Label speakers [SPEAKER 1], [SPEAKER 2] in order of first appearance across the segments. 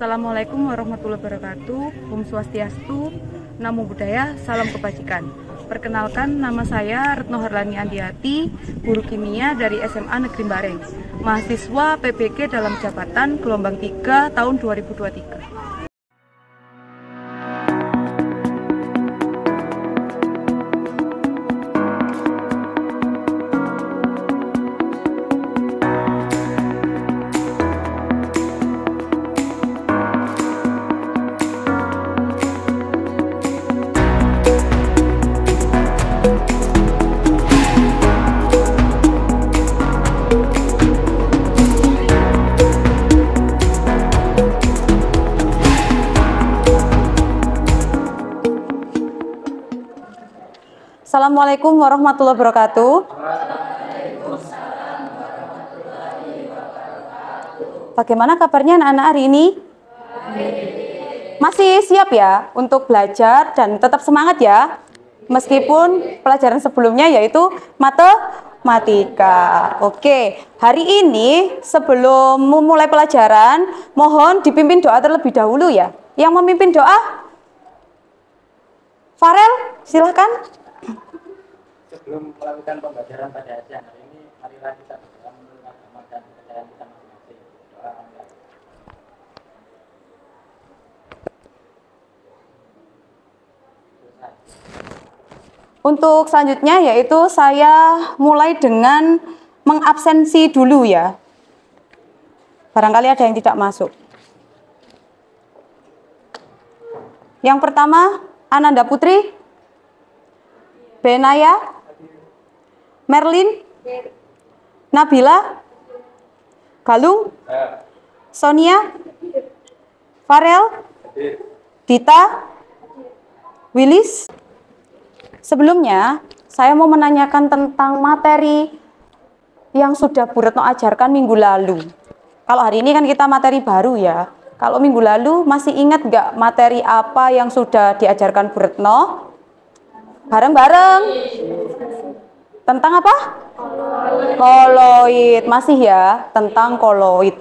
[SPEAKER 1] Assalamualaikum warahmatullahi wabarakatuh. Om Swastiastu, Namo Buddhaya, Salam Kebajikan. Perkenalkan, nama saya Retno Harlani Andiati, guru kimia dari SMA Negeri Bareng, mahasiswa PBG dalam jabatan gelombang 3 tahun 2023. Assalamualaikum warahmatullahi wabarakatuh. Bagaimana kabarnya anak-anak hari ini? Masih siap ya untuk belajar dan tetap semangat ya. Meskipun pelajaran sebelumnya yaitu matematika. Oke, hari ini sebelum memulai pelajaran, mohon dipimpin doa terlebih dahulu ya. Yang memimpin doa? Farel, silahkan.
[SPEAKER 2] Sebelum melakukan pembelajaran pada siang hari ini, marilah kita berdoa menurut agama dan kepercayaan kita masing-masing. Doa Anda.
[SPEAKER 1] Untuk selanjutnya yaitu saya mulai dengan mengabsensi dulu ya. Barangkali ada yang tidak masuk. Yang pertama, Ananda Putri, Benaya, Merlin, Nabila, Galung, Sonia, Farel, Dita, Willis. Sebelumnya, saya mau menanyakan tentang materi yang sudah Bu Retno ajarkan minggu lalu. Kalau hari ini kan kita materi baru ya. Kalau minggu lalu masih ingat nggak materi apa yang sudah diajarkan Bu Retno? Bareng-bareng. Tentang apa? Koloid. Masih ya, tentang koloid.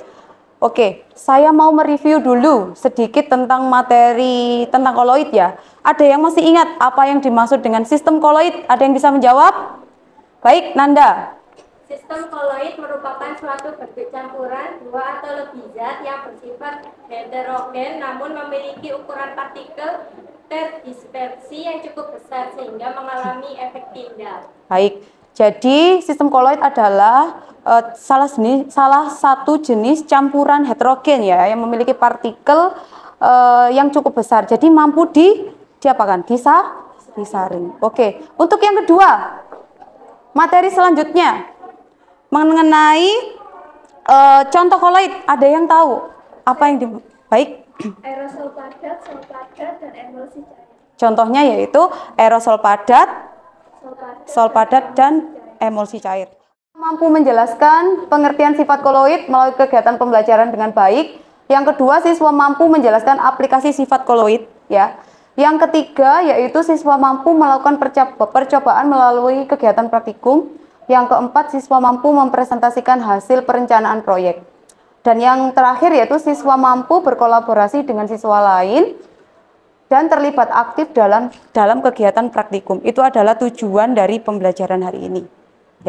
[SPEAKER 1] Oke, saya mau mereview dulu sedikit tentang materi tentang koloid ya. Ada yang masih ingat apa yang dimaksud dengan sistem koloid? Ada yang bisa menjawab? Baik, Nanda.
[SPEAKER 3] Sistem koloid merupakan suatu bentuk campuran dua atau lebih zat yang bersifat heterogen namun memiliki ukuran partikel terdispersi yang cukup besar sehingga mengalami efek tindal.
[SPEAKER 1] Baik, jadi sistem koloid adalah salah satu jenis campuran heterogen ya yang memiliki partikel yang cukup besar. Jadi mampu diapakan? Disaring. Oke, untuk yang kedua, materi selanjutnya mengenai contoh koloid. Ada yang tahu apa yang baik?
[SPEAKER 3] Aerosol padat, sol padat, dan emulsi cair.
[SPEAKER 1] Contohnya yaitu aerosol padat, sol padat, dan emulsi cair. Mampu menjelaskan pengertian sifat koloid melalui kegiatan pembelajaran dengan baik. Yang kedua, siswa mampu menjelaskan aplikasi sifat koloid. Ya. Yang ketiga, yaitu siswa mampu melakukan percobaan melalui kegiatan praktikum. Yang keempat, siswa mampu mempresentasikan hasil perencanaan proyek. Dan yang terakhir yaitu siswa mampu berkolaborasi dengan siswa lain dan terlibat aktif dalam kegiatan praktikum. Itu adalah tujuan dari pembelajaran hari ini.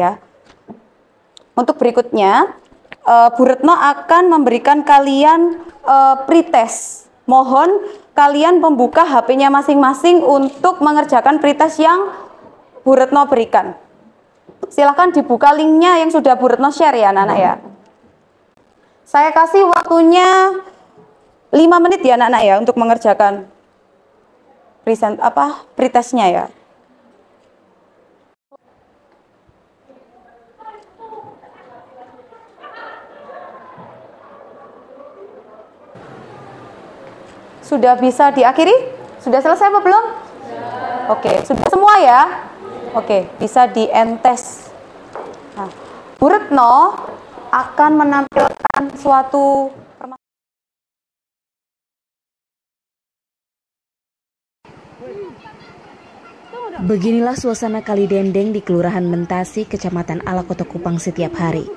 [SPEAKER 1] Ya. Untuk berikutnya, Bu Retno akan memberikan kalian pretest. Mohon kalian membuka HP-nya masing-masing untuk mengerjakan pretest yang Bu Retno berikan. Silahkan dibuka linknya yang sudah Bu Retno share ya anak-anak ya. Saya kasih waktunya 5 menit ya anak-anak ya untuk mengerjakan pretestnya ya. Sudah bisa diakhiri? Sudah selesai apa belum? Oke, sudah semua ya? Oke, bisa di-end-test. Nah, Bu Retno akan menampilkan suatu
[SPEAKER 4] Beginilah suasana kali dendeng di Kelurahan Mentasi, Kecamatan Alakota Kupang setiap hari.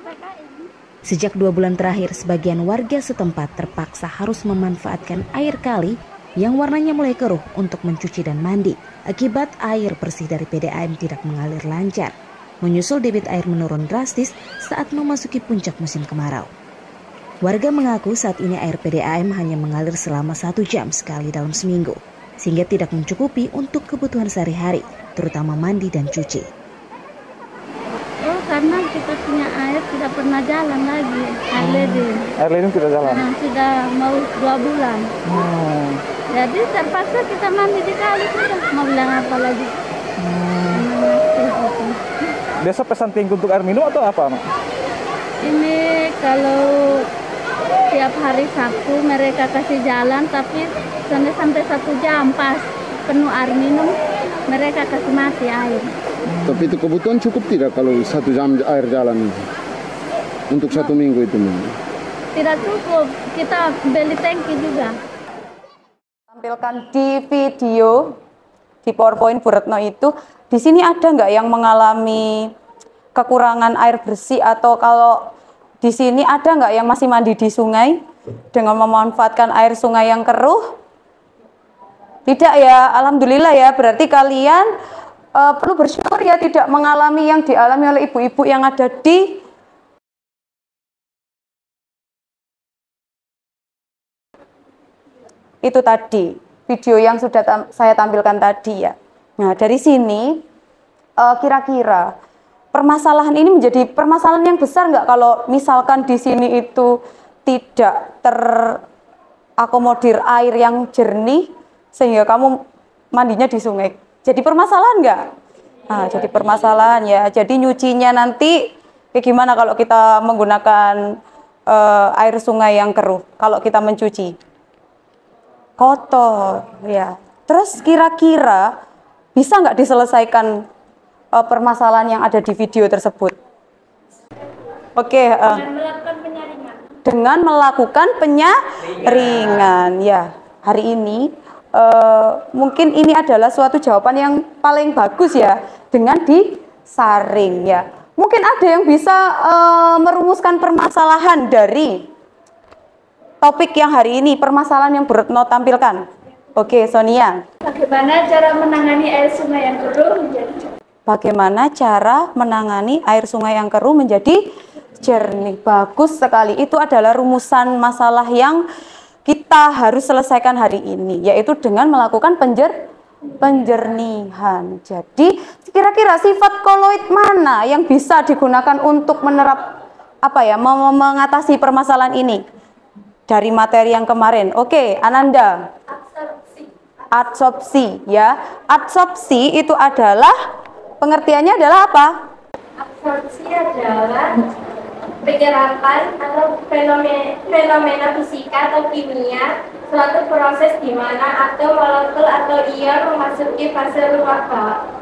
[SPEAKER 4] Sejak 2 bulan terakhir, sebagian warga setempat terpaksa harus memanfaatkan air kali yang warnanya mulai keruh untuk mencuci dan mandi akibat air bersih dari PDAM tidak mengalir lancar, menyusul debit air menurun drastis saat memasuki puncak musim kemarau. Warga mengaku saat ini air PDAM hanya mengalir selama 1 jam sekali dalam seminggu, sehingga tidak mencukupi untuk kebutuhan sehari-hari, terutama mandi dan cuci.
[SPEAKER 5] Oh, karena kita punya air tidak pernah jalan lagi, air ledeng.
[SPEAKER 6] Air ledeng tidak jalan?
[SPEAKER 5] Sudah mau 2 bulan. Jadi terpaksa kita mandi di kali, sudah mau bilang apa lagi.
[SPEAKER 6] Biasa pesan tinggi untuk air minum atau apa, Mak?
[SPEAKER 5] Ini kalau tiap hari Sabtu mereka kasih jalan, tapi sampai 1 jam pas penuh air minum, mereka kasih mati air.
[SPEAKER 7] Tapi itu kebutuhan cukup tidak kalau 1 jam air jalan untuk 1 minggu itu?
[SPEAKER 5] Tidak cukup, kita beli tangki juga.
[SPEAKER 1] Tampilkan di video di PowerPoint Bu Retno itu, di sini ada nggak yang mengalami kekurangan air bersih, atau kalau di sini ada nggak yang masih mandi di sungai dengan memanfaatkan air sungai yang keruh? Tidak ya, alhamdulillah ya, berarti kalian perlu bersyukur ya tidak mengalami yang dialami oleh ibu-ibu yang ada di itu tadi, video yang sudah saya tampilkan tadi ya. Nah, dari sini kira-kira permasalahan ini menjadi permasalahan yang besar nggak kalau misalkan di sini itu tidak terakomodir air yang jernih sehingga kamu mandinya di sungai. Jadi permasalahan nggak? Nah, jadi permasalahan ya. Jadi nyucinya nanti kayak gimana kalau kita menggunakan air sungai yang keruh? Kalau kita mencuci kotor ya. Terus kira-kira bisa nggak diselesaikan permasalahan yang ada di video tersebut? Oke, dengan melakukan penyaringan ya. Hari ini mungkin ini adalah suatu jawaban yang paling bagus ya, dengan disaring ya. Mungkin ada yang bisa merumuskan permasalahan dari topik yang hari ini, permasalahan yang Bu Retno tampilkan. Oke, Sonia.
[SPEAKER 3] Bagaimana cara menangani air sungai yang keruh menjadi
[SPEAKER 1] Bagaimana cara menangani air sungai yang keruh menjadi jernih? Bagus sekali. Itu adalah rumusan masalah yang kita harus selesaikan hari ini, yaitu dengan melakukan penjernihan. Jadi kira-kira sifat koloid mana yang bisa digunakan untuk mengatasi permasalahan ini dari materi yang kemarin? Oke, Ananda. Adsorpsi ya. Adsorpsi itu adalah pengertiannya adalah apa?
[SPEAKER 3] absorpsi adalah penyerapan atau fenomena fisika atau kimia suatu proses di mana atom, molekul atau ion memasuki fase luar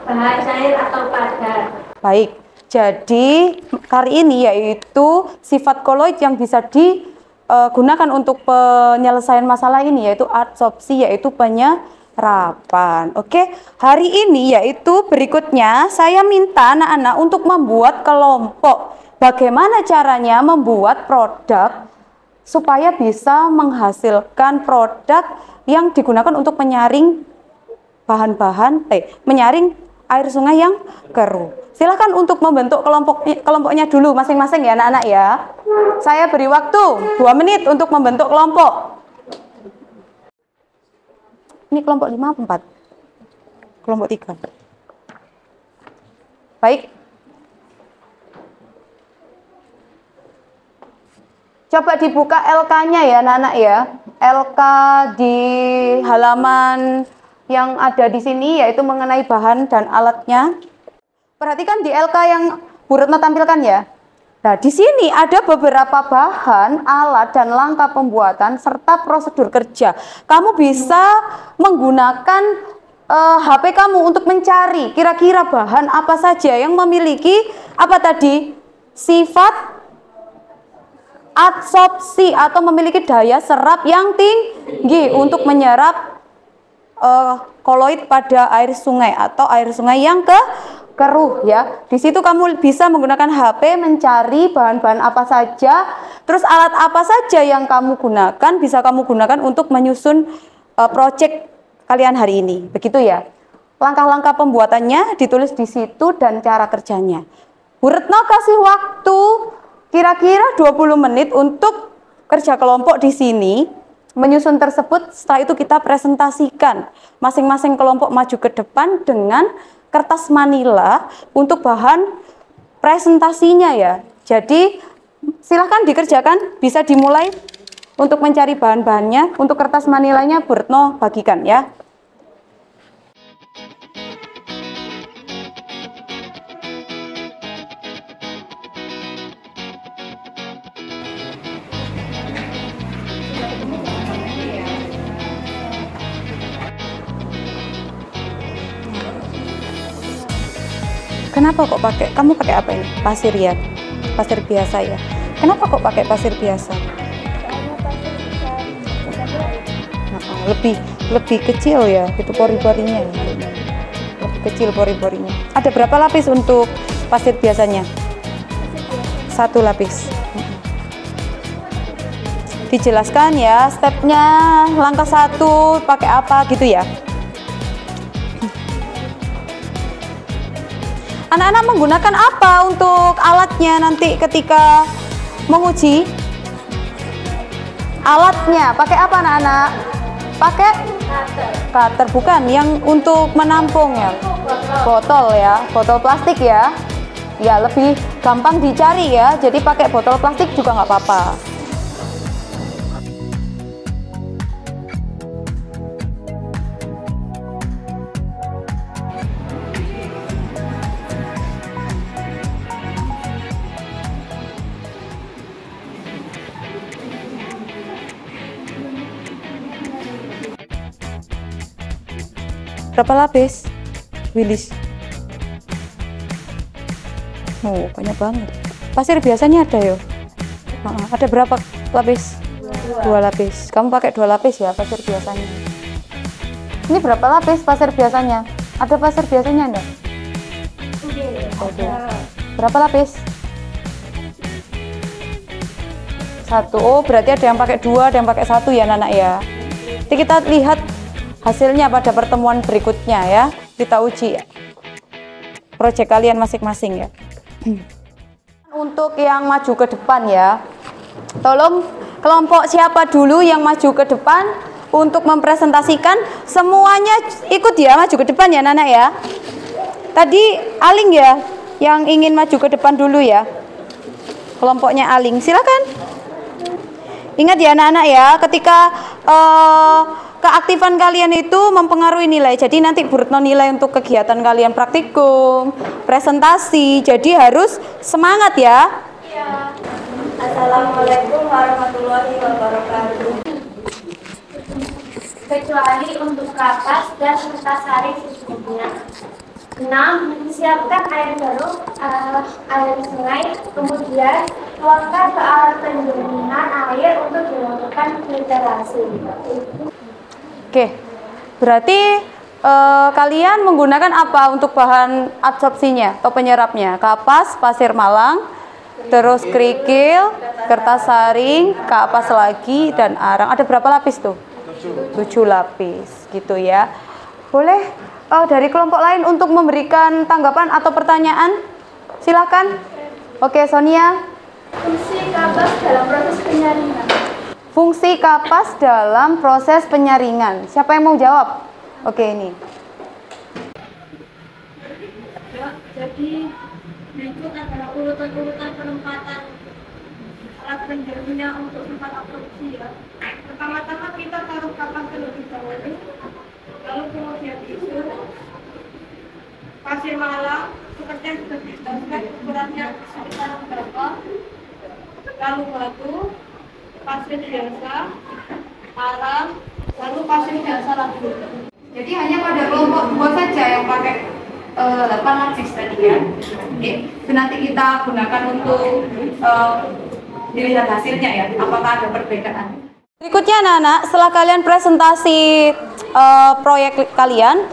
[SPEAKER 3] bahan cair atau padat. Baik, jadi kali ini yaitu sifat koloid yang bisa digunakan untuk penyelesaian masalah ini, yaitu adsorpsi, yaitu penyerapan. Oke, hari ini yaitu berikutnya saya minta anak-anak untuk membuat kelompok. Bagaimana caranya membuat produk supaya bisa menghasilkan produk yang digunakan untuk menyaring menyaring air sungai yang keruh. Silakan untuk membentuk kelompoknya dulu masing-masing ya anak-anak ya. Saya beri waktu 2 menit untuk membentuk kelompok. Ini kelompok 5 apa 4? Kelompok 3. Baik. Coba dibuka LK-nya ya anak-anak ya. LK di halaman yang ada di sini yaitu mengenai bahan dan alatnya. Perhatikan di LK yang Bu Retno tampilkan ya. Nah, di sini ada beberapa bahan, alat dan langkah pembuatan serta prosedur kerja. Kamu bisa menggunakan HP kamu untuk mencari kira-kira bahan apa saja yang memiliki apa tadi? Sifat adsorpsi atau memiliki daya serap yang tinggi untuk menyerap koloid pada air sungai atau air sungai yang
[SPEAKER 1] keruh ya. Di situ kamu bisa menggunakan HP mencari bahan-bahan apa saja, terus alat apa saja yang kamu gunakan bisa kamu gunakan untuk menyusun proyek kalian hari ini. Begitu ya. Langkah-langkah pembuatannya ditulis di situ dan cara kerjanya. Bu Retno kasih waktu kira-kira 20 menit untuk kerja kelompok di sini, menyusun tersebut. Setelah itu kita presentasikan. Masing-masing kelompok maju ke depan dengan kertas manila untuk bahan presentasinya ya. Jadi silahkan dikerjakan, bisa dimulai untuk mencari bahan-bahannya. Untuk kertas manilanya Bu Retno bagikan ya. Kenapa kok kamu pakai apa ini? Pasir ya? Pasir biasa ya? Kenapa kok pakai pasir biasa? Lebih kecil ya, itu pori-porinya. Lebih kecil pori-porinya. Ada berapa lapis untuk pasir biasanya? 1 lapis. Dijelaskan ya stepnya, langkah 1 pakai apa gitu ya. Anak-anak menggunakan apa untuk alatnya nanti ketika menguji? Alatnya pakai apa anak-anak? Pakai cutter, bukan yang untuk menampung ya. Botol ya, botol plastik ya. Ya lebih gampang dicari ya. Jadi pakai botol plastik juga nggak apa-apa. Berapa lapis, Willis? Oh, banyak banget. Pasir biasanya ada ya? Ada berapa lapis? 2 lapis. Kamu pakai 2 lapis ya pasir biasanya. Ini berapa lapis pasir biasanya? Ada pasir biasanya enggak? Oke. Berapa lapis? 1. Oh, berarti ada yang pakai 2, ada yang pakai 1 ya, anak ya. Nanti kita lihat hasilnya pada pertemuan berikutnya ya. Kita uji ya proyek kalian masing-masing ya. Untuk yang maju ke depan ya, tolong kelompok siapa dulu yang maju ke depan untuk mempresentasikan. Semuanya ikut ya, maju ke depan ya Nana ya. Tadi Aling ya yang ingin maju ke depan dulu ya. Kelompoknya Aling, silakan. Ingat ya anak-anak ya, ketika keaktifan kalian itu mempengaruhi nilai. Jadi nanti Bu Retno nilai untuk kegiatan kalian praktikum, presentasi. Jadi harus semangat ya.
[SPEAKER 3] Iya. Assalamualaikum warahmatullahi wabarakatuh. Kecuali untuk kapas dan kertasari sesungguhnya. 6. Siapkan air keruh, air sungai, kemudian tuangkan ke alat pendinginan air untuk dilakukan filtrasi.
[SPEAKER 1] Oke, berarti kalian menggunakan apa untuk bahan absorpsinya atau penyerapnya? Kapas, pasir malang, terus kerikil, kertas saring, kapas lagi, dan arang. Ada berapa lapis tuh? 7 lapis, gitu ya. Boleh dari kelompok lain untuk memberikan tanggapan atau pertanyaan? Silakan. Oke, Sonia.
[SPEAKER 3] Fungsi kapas dalam proses penyaringan.
[SPEAKER 1] Fungsi kapas dalam proses penyaringan. Siapa yang mau jawab? Oke, ini.
[SPEAKER 3] Jadi berikut adalah urutan-urutan penempatan alat penjarinnya untuk tempat absorpsi ya. Pertama-tama kita taruh kapas terlebih dahulu, lalu kemudian tisu, pasir malang seperti yang sudah dijelaskan ukurannya sekitar berapa, lalu batu, pasir biasa, arang, lalu pasir biasa lagi.
[SPEAKER 1] Jadi hanya pada kelompok 2 saja yang pakai 8 lapis tadi ya. Oke, itu nanti kita gunakan untuk dilihat hasilnya ya, apakah ada perbedaan. Berikutnya anak-anak, setelah kalian presentasi proyek kalian,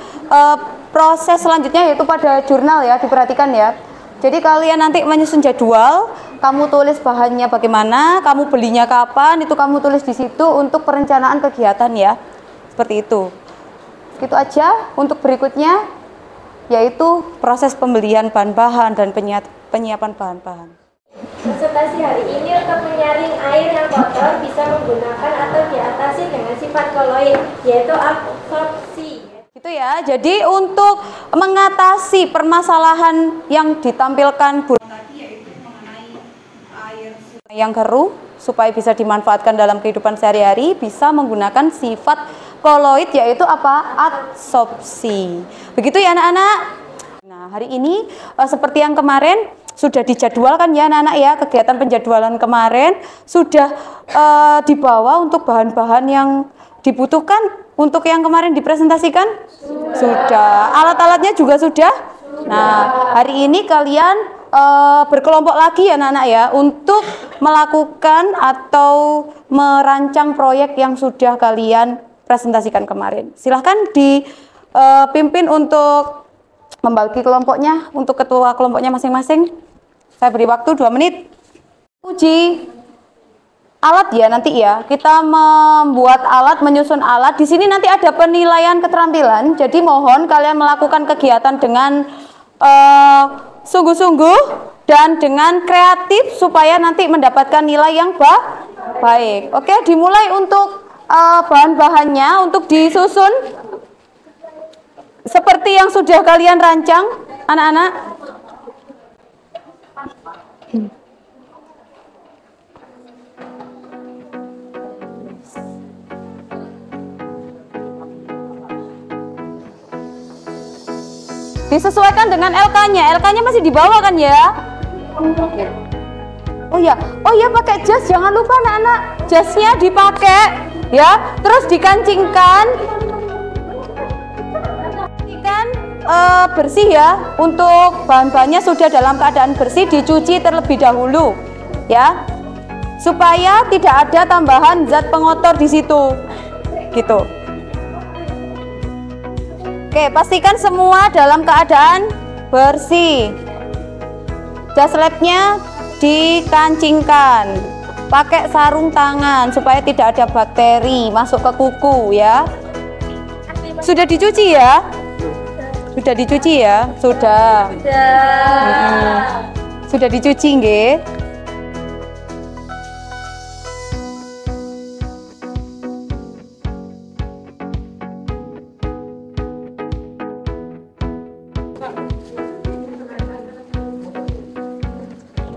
[SPEAKER 1] proses selanjutnya yaitu pada jurnal ya, diperhatikan ya. Jadi kalian nanti menyusun jadwal, kamu tulis bahannya bagaimana, kamu belinya kapan, itu kamu tulis di situ untuk perencanaan kegiatan ya. Seperti itu. Itu aja untuk berikutnya, yaitu proses pembelian bahan-bahan dan penyiapan bahan-bahan.
[SPEAKER 3] Presentasi hari ini untuk menyaring air yang kotor bisa menggunakan atau diatasi dengan sifat koloid, yaitu absorpsi.
[SPEAKER 1] Itu ya, jadi untuk mengatasi permasalahan yang ditampilkan tadi yaitu mengenai air yang keruh supaya bisa dimanfaatkan dalam kehidupan sehari-hari, bisa menggunakan sifat koloid yaitu apa? Adsorpsi. Begitu ya anak-anak. Nah, hari ini seperti yang kemarin sudah dijadwalkan ya anak-anak ya, kegiatan penjadwalan kemarin sudah dibawa untuk bahan-bahan yang dibutuhkan untuk yang kemarin dipresentasikan? Sudah. Alat-alatnya juga sudah? Nah, hari ini kalian berkelompok lagi ya anak-anak ya untuk melakukan atau merancang proyek yang sudah kalian presentasikan kemarin. Silahkan dipimpin untuk membagi kelompoknya, untuk ketua kelompoknya masing-masing. Saya beri waktu 2 menit. Uji alat ya nanti ya, kita membuat alat, menyusun alat. Di sini nanti ada penilaian keterampilan. Jadi mohon kalian melakukan kegiatan dengan sungguh-sungguh dan dengan kreatif supaya nanti mendapatkan nilai yang baik. Oke, dimulai untuk bahan-bahannya untuk disusun seperti yang sudah kalian rancang, anak-anak. Disesuaikan dengan LK-nya. LK-nya masih di bawah kan ya? Oh ya pakai jas, jangan lupa anak-anak. Jasnya dipakai ya, terus dikancingkan. Bersih ya. Untuk bahan-bahannya sudah dalam keadaan bersih, dicuci terlebih dahulu ya. Supaya tidak ada tambahan zat pengotor di situ. Gitu. Oke, pastikan semua dalam keadaan bersih. Jas labnya dikancingkan. Pakai sarung tangan supaya tidak ada bakteri masuk ke kuku ya. Sudah dicuci ya? Sudah dicuci ya? Sudah. Sudah dicuci nggih?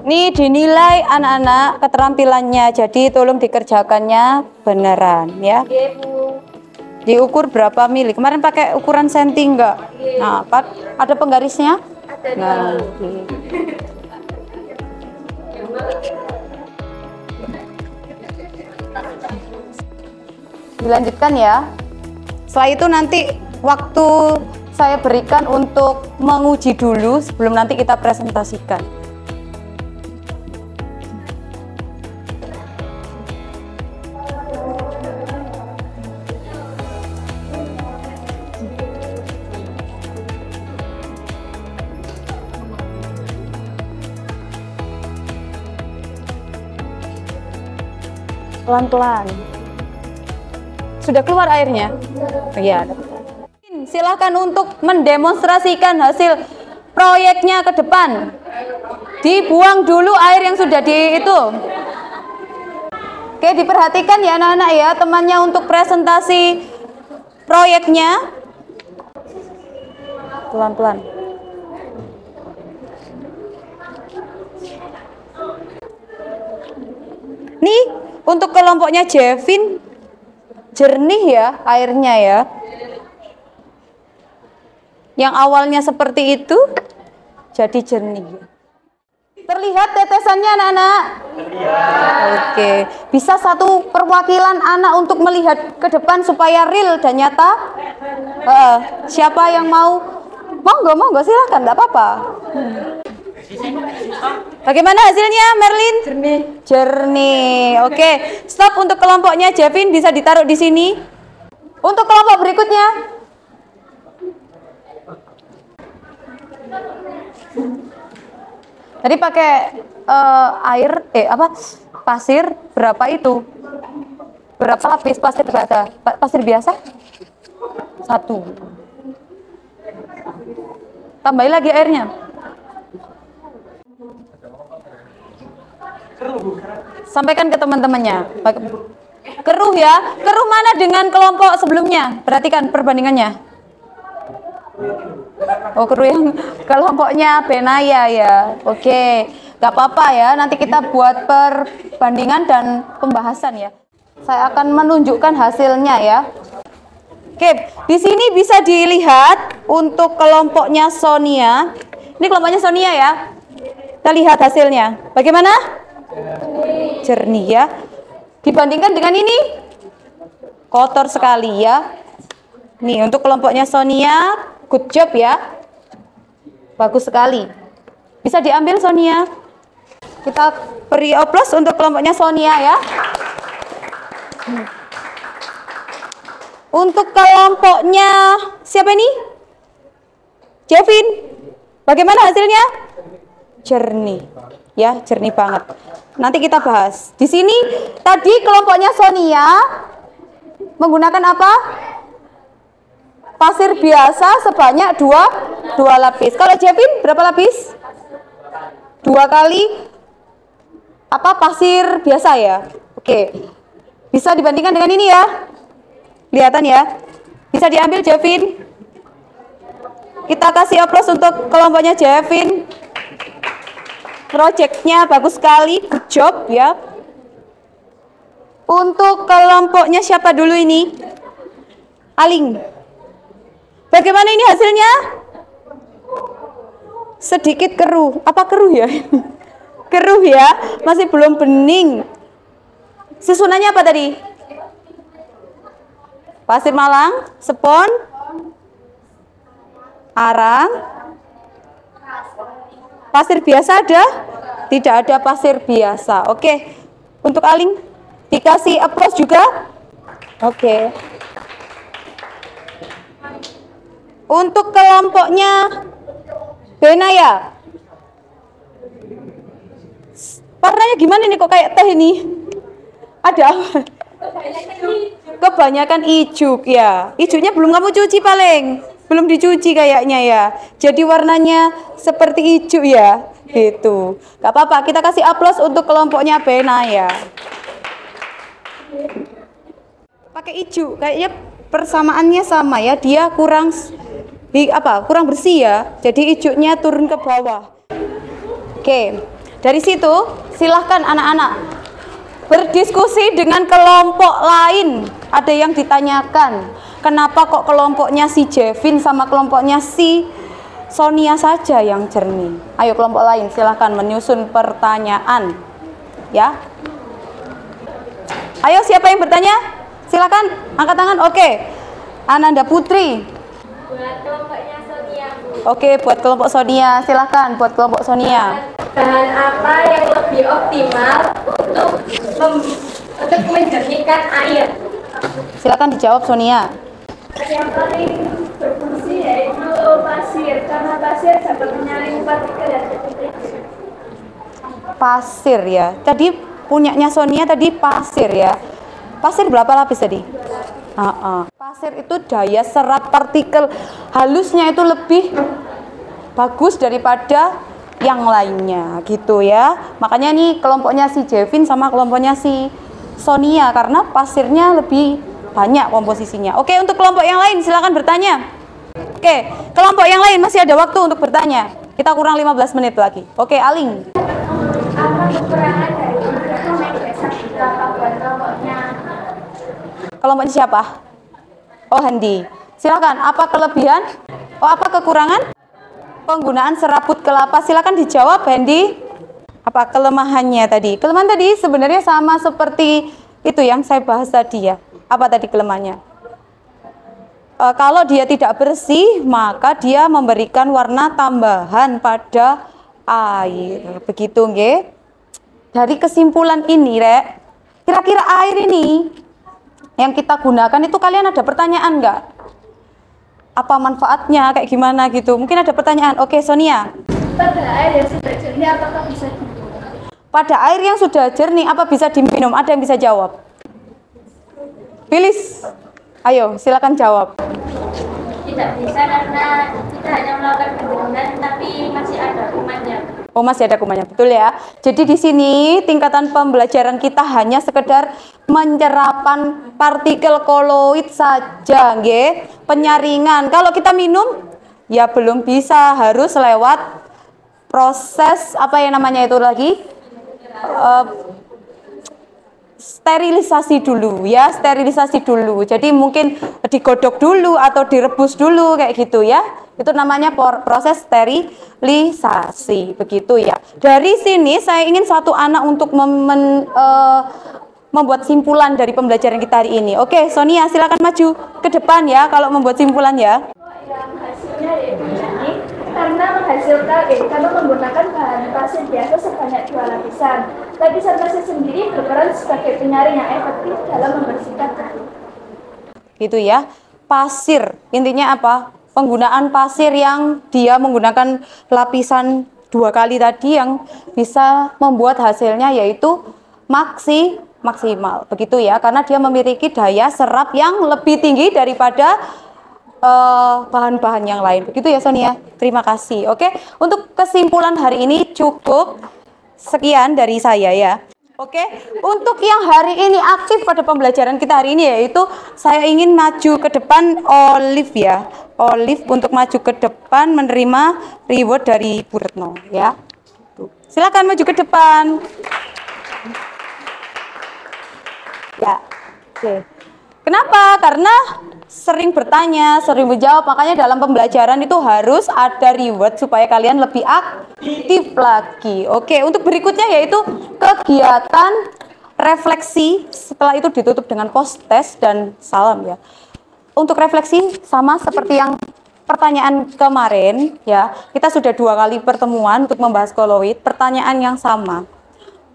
[SPEAKER 1] Ini dinilai anak-anak keterampilannya, jadi tolong dikerjakannya beneran ya. Diukur berapa mili? Kemarin pakai ukuran senti enggak? Nah, ada penggarisnya? Nah, dilanjutkan ya. Setelah itu nanti waktu saya berikan untuk menguji dulu sebelum nanti kita presentasikan. Pelan-pelan. Sudah keluar airnya? Iya. Silahkan untuk mendemonstrasikan hasil proyeknya ke depan. Dibuang dulu air yang sudah di itu. Oke, diperhatikan ya anak-anak ya, temannya untuk presentasi proyeknya. Pelan-pelan. Nih, untuk kelompoknya Jevin, jernih ya airnya ya. Yang awalnya seperti itu, jadi jernih. Terlihat tetesannya anak-anak? Oke, bisa satu perwakilan anak untuk melihat ke depan supaya real dan nyata? Siapa yang mau? Monggo silahkan, enggak apa-apa. Bagaimana hasilnya, Merlin? Jernih. Oke, stop untuk kelompoknya Jevin, bisa ditaruh di sini. Untuk kelompok berikutnya. Tadi pakai pasir berapa itu? Berapa lapis pasir biasa? Pasir biasa? 1. Tambahin lagi airnya. Sampaikan ke teman-temannya. Keruh ya. Keruh mana dengan kelompok sebelumnya? Perhatikan perbandingannya. Oh, keruh yang kelompoknya Benaya ya. Oke, gak apa-apa ya. Nanti kita buat perbandingan dan pembahasan ya. Saya akan menunjukkan hasilnya ya. Oke, di sini bisa dilihat untuk kelompoknya Sonia. Ini kelompoknya Sonia ya. Kita lihat hasilnya. Bagaimana? Jernih ya. Dibandingkan dengan ini, kotor sekali ya. Nih untuk kelompoknya Sonia, good job ya. Bagus sekali. Bisa diambil Sonia. Kita beri aplaus untuk kelompoknya Sonia ya. Untuk kelompoknya siapa ini? Jevin. Bagaimana hasilnya? Jernih. Ya, jernih banget. Nanti kita bahas. Di sini tadi kelompoknya Sonia menggunakan apa? Pasir biasa sebanyak 2 lapis. Kalau Jevin berapa lapis? 2 kali apa pasir biasa ya? Oke. Bisa dibandingkan dengan ini ya. Kelihatan ya. Bisa diambil Jevin. Kita kasih aplaus untuk kelompoknya Jevin. Projectnya bagus sekali, good job ya. Untuk kelompoknya siapa dulu ini? Aling. Bagaimana ini hasilnya? Sedikit keruh. Apa keruh ya? Keruh ya, masih belum bening. Susunannya apa tadi? Pasir Malang, spon, arang, pasir biasa ada? Tidak ada pasir biasa. Oke, untuk Aling dikasih aplaus juga. Oke. Untuk kelompoknya Benaya, warnanya gimana nih kok kayak teh ini? Ada apa? Kebanyakan ijuk ya. Ijuknya belum kamu cuci paling. Belum dicuci kayaknya ya. Jadi warnanya seperti ijuk ya. Gitu. Gak apa-apa, kita kasih aplaus untuk kelompoknya Benaya. Pakai ijuk, kayaknya persamaannya sama ya. Dia kurang bersih ya. Jadi ijuknya turun ke bawah. Oke. Dari situ silahkan anak-anak berdiskusi dengan kelompok lain. Ada yang ditanyakan, kenapa kok kelompoknya si Jevin sama kelompoknya si Sonia saja yang jernih? Ayo kelompok lain silahkan menyusun pertanyaan ya. Ayo siapa yang bertanya? Silahkan angkat tangan. Oke, Ananda Putri.
[SPEAKER 3] Buat kelompoknya Sonia, Bu.
[SPEAKER 1] Oke, buat kelompok Sonia silahkan. Buat kelompok Sonia,
[SPEAKER 3] Bahan apa yang lebih optimal untuk menjernihkan air?
[SPEAKER 1] silakan dijawab Sonia.
[SPEAKER 5] Yang paling berfungsi yaitu pasir, karena pasir dapat menyaring partikel dan detik.
[SPEAKER 1] Pasir ya. Tadi punyanya Sonia tadi pasir ya. Pasir berapa lapis tadi? Pasir itu daya serap partikel halusnya itu lebih bagus daripada yang lainnya gitu ya. Makanya nih kelompoknya si Jevin sama kelompoknya si Sonia karena pasirnya lebih banyak komposisinya. Oke, untuk kelompok yang lain silakan bertanya. Oke, kelompok yang lain masih ada waktu untuk bertanya. Kita kurang 15 menit lagi. Oke, Aling.
[SPEAKER 5] Apa kekurangan dari penggunaan desa kelapa buat kelompoknya?
[SPEAKER 1] Kelompoknya siapa? Oh, Handi. Silakan, apa kelebihan? Oh, apa kekurangan? Penggunaan serabut kelapa. Silakan dijawab, Handi. Apa kelemahannya tadi? Kelemahan tadi sebenarnya sama seperti itu yang saya bahas tadi ya. Apa tadi kelemahannya? Kalau dia tidak bersih, maka dia memberikan warna tambahan pada air. Begitu, nggih? Dari kesimpulan ini, Rek, kira-kira air ini yang kita gunakan itu kalian ada pertanyaan nggak? apa manfaatnya, kayak gimana gitu. Mungkin ada pertanyaan. Oke, Sonia.
[SPEAKER 5] Pada air yang sudah jernih apakah bisa diminum?
[SPEAKER 1] Pada air yang sudah jernih apa bisa diminum? Ada yang bisa jawab? Bilis. Ayo, silakan jawab.
[SPEAKER 3] Tidak bisa karena kita hanya melakukan pendinginan tapi masih ada kumannya.
[SPEAKER 1] Oh, masih ada kumannya, betul ya. Jadi di sini tingkatan pembelajaran kita hanya sekedar penyerapan partikel koloid saja, nggih. Penyaringan. Kalau kita minum ya belum bisa, harus lewat proses apa yang namanya itu lagi? Sterilisasi dulu ya, sterilisasi dulu. Jadi mungkin digodok dulu atau direbus dulu kayak gitu ya. Itu namanya proses sterilisasi, begitu ya. Dari sini saya ingin satu anak untuk membuat simpulan dari pembelajaran kita hari ini. Oke, Sonia silakan maju ke depan ya kalau membuat simpulan ya.
[SPEAKER 5] Yang hasilnya yaitu jernih karena menggunakan bahan pasir biasa sebanyak 2 lapisan. Lapisan pasir sendiri berperan sebagai penyaring yang efektif dalam membersihkan debu.
[SPEAKER 1] Gitu ya. Pasir, intinya apa? Penggunaan pasir yang dia menggunakan lapisan 2 kali tadi yang bisa membuat hasilnya yaitu maksimal. Begitu ya, karena dia memiliki daya serap yang lebih tinggi daripada bahan-bahan yang lain. Begitu ya Sonia. Terima kasih. Oke, untuk kesimpulan hari ini cukup sekian dari saya ya. Oke, untuk yang hari ini aktif pada pembelajaran kita hari ini yaitu saya ingin maju ke depan Olive ya. Olive untuk maju ke depan menerima reward dari Bu Retno ya. Silakan maju ke depan. Ya. Oke. Kenapa? Karena sering bertanya, sering menjawab, makanya dalam pembelajaran itu harus ada reward supaya kalian lebih aktif lagi. Oke, untuk berikutnya yaitu kegiatan refleksi, setelah itu ditutup dengan post test dan salam ya. Untuk refleksi sama seperti yang pertanyaan kemarin ya, kita sudah 2 kali pertemuan untuk membahas koloid, pertanyaan yang sama.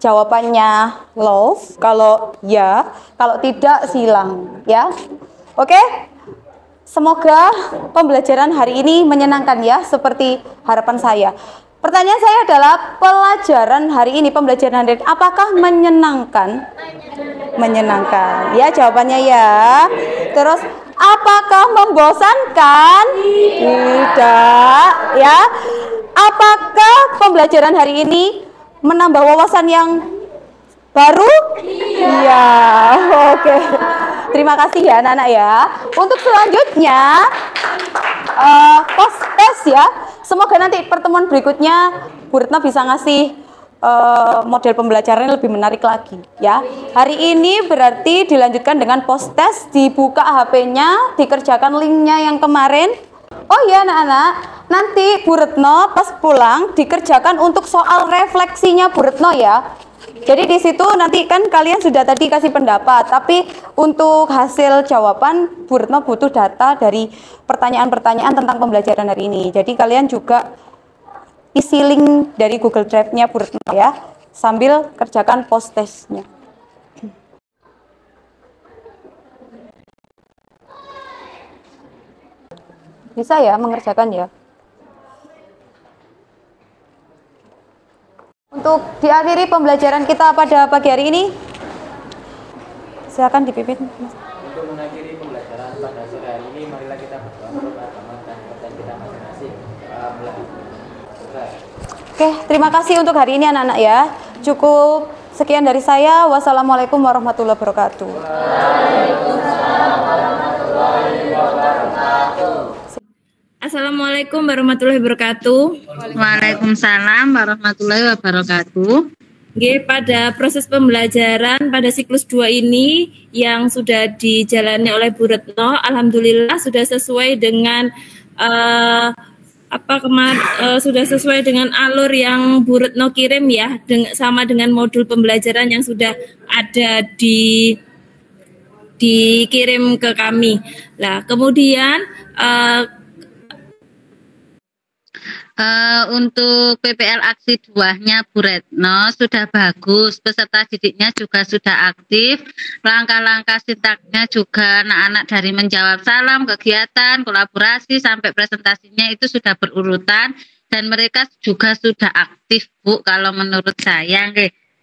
[SPEAKER 1] Jawabannya love, kalau ya, kalau tidak silang ya. Oke? Semoga pembelajaran hari ini menyenangkan ya, seperti harapan saya. Pertanyaan saya adalah pelajaran hari ini, pembelajaran hari ini, apakah menyenangkan? Menyenangkan. Ya, jawabannya ya. Terus, apakah membosankan? Tidak. Ya. Apakah pembelajaran hari ini menambah wawasan yang baru? Iya. Oke. Terima kasih ya anak-anak ya. Untuk selanjutnya post test ya. Semoga nanti pertemuan berikutnya Bu Retno bisa ngasih model pembelajaran yang lebih menarik lagi ya. Hari ini berarti dilanjutkan dengan post test, dibuka HP-nya, dikerjakan linknya yang kemarin. Oh ya anak-anak, nanti Bu Retno pas pulang dikerjakan untuk soal refleksinya Bu Retno ya. Jadi di situ nanti kan kalian sudah tadi kasih pendapat, tapi untuk hasil jawaban Bu Retno butuh data dari pertanyaan-pertanyaan tentang pembelajaran hari ini. Jadi kalian juga isi link dari Google Drive-nya Bu Retno ya, sambil kerjakan post test-nya. Bisa ya mengerjakan ya. Untuk diakhiri pembelajaran kita pada pagi hari ini, silakan dipimpin.
[SPEAKER 2] Untuk mengakhiri pembelajaran pada sore hari ini, marilah kita berdoa menurut agama dan kepercayaan kita masing-masing.
[SPEAKER 1] Oke, terima kasih untuk hari ini anak-anak ya. Cukup sekian dari saya. Wassalamualaikum warahmatullahi wabarakatuh.
[SPEAKER 3] Assalamualaikum warahmatullahi wabarakatuh.
[SPEAKER 8] Waalaikumsalam warahmatullahi wabarakatuh.
[SPEAKER 3] Oke, pada proses pembelajaran pada siklus 2 ini yang sudah dijalani oleh Bu Retno, alhamdulillah sudah sesuai dengan sudah sesuai dengan alur yang Bu Retno kirim ya, sama dengan modul pembelajaran yang sudah ada dikirim ke kami. Nah, kemudian
[SPEAKER 8] Untuk PPL aksi 2-nya Bu Retno sudah bagus, peserta didiknya juga sudah aktif, langkah-langkah sintaknya juga anak-anak dari menjawab salam, kegiatan, kolaborasi, sampai presentasinya itu sudah berurutan, dan mereka juga sudah aktif Bu, kalau menurut saya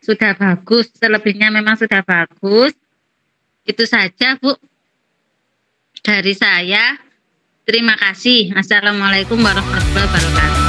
[SPEAKER 8] sudah bagus, selebihnya memang sudah bagus. Itu saja Bu dari saya. Terima kasih. Assalamualaikum warahmatullahi wabarakatuh.